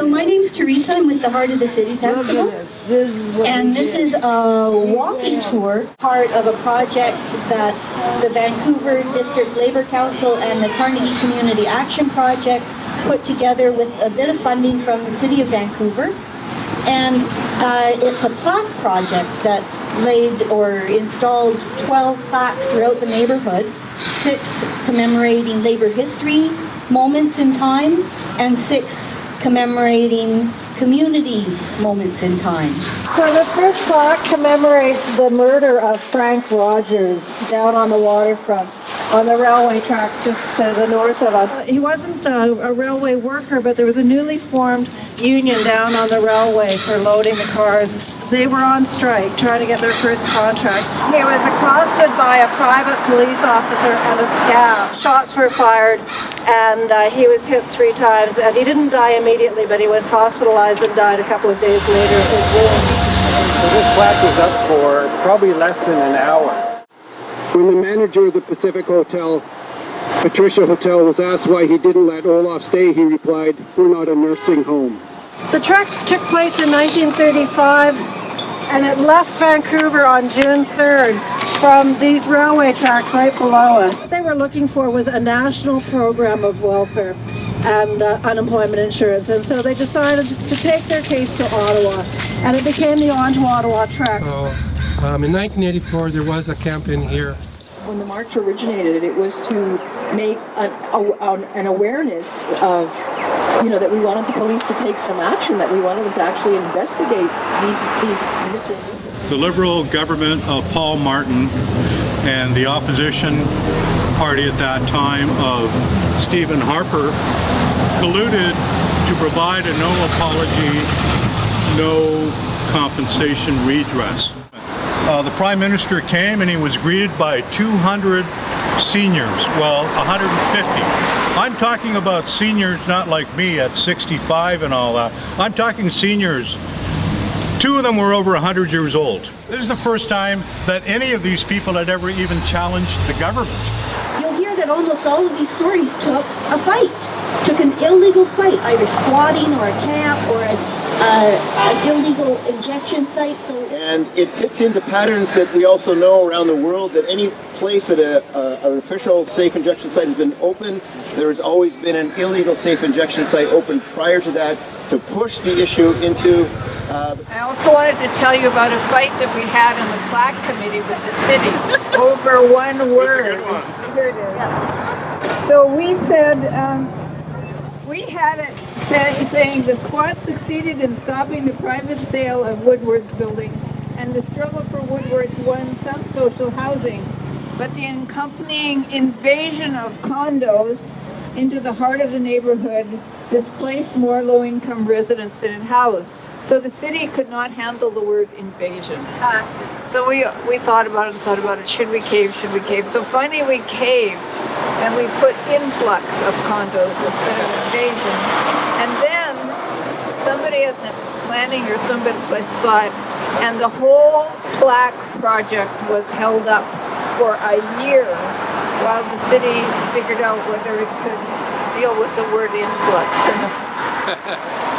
my name's Teresa. I'm with the Heart of the City Festival. And this is a walking tour, part of a project that the Vancouver District Labour Council and the Carnegie Community Action Project put together with a bit of funding from the City of Vancouver. And it's a plaque project that laid or installed 12 plaques throughout the neighborhood, 6 commemorating labor history moments in time, and 6 commemorating community moments in time. So the first plaque commemorates the murder of Frank Rogers down on the waterfront, on the railway tracks just to the north of us. He wasn't a railway worker, but there was a newly formed union down on the railway for loading the cars. They were on strike, trying to get their first contract. He was accosted by a private police officer and a scab. Shots were fired, and he was hit 3 times. And he didn't die immediately, but he was hospitalized and died a couple of days later of his wounds. So this plaque was up for probably less than an hour. When the manager of the Pacific Hotel, Patricia Hotel, was asked why he didn't let Olaf stay, he replied, "We're not a nursing home." The trek took place in 1935, and it left Vancouver on June 3rd from these railway tracks right below us. What they were looking for was a national program of welfare and unemployment insurance, and so they decided to take their case to Ottawa, and it became the On to Ottawa trek. So in 1984 there was a campaign here. When the march originated, it was to make an awareness of, that we wanted the police to take some action, that we wanted them to actually investigate these missing. The Liberal government of Paul Martin and the opposition party at that time of Stephen Harper colluded to provide a no apology, no compensation redress. The Prime Minister came and he was greeted by 200 seniors, well, 150. I'm talking about seniors not like me at 65 and all that. I'm talking seniors. 2 of them were over 100 years old. This is the first time that any of these people had ever even challenged the government. You'll hear that almost all of these stories took a fight, took an illegal fight, either squatting or a camp or an illegal injection site. And it fits into patterns that we also know around the world, that any place that an official safe injection site has been open, there has always been an illegal safe injection site open prior to that to push the issue into I also wanted to tell you about a fight that we had in the plaque committee with the city over one word. Here it is. So we said, we had it saying the squad succeeded in stopping the private sale of Woodward's building, and the struggle for Woodward's won some social housing, but the accompanying invasion of condos into the heart of the neighborhood displaced more low-income residents than it housed. So the city could not handle the word invasion. So we thought about it and thought about it. Should we cave? Should we cave? So finally we caved, and we put influx of condos instead of invasion. And then somebody at the planning or somebody saw it, and the whole plaque project was held up for a year while the city figured out whether it could deal with the word influx or not.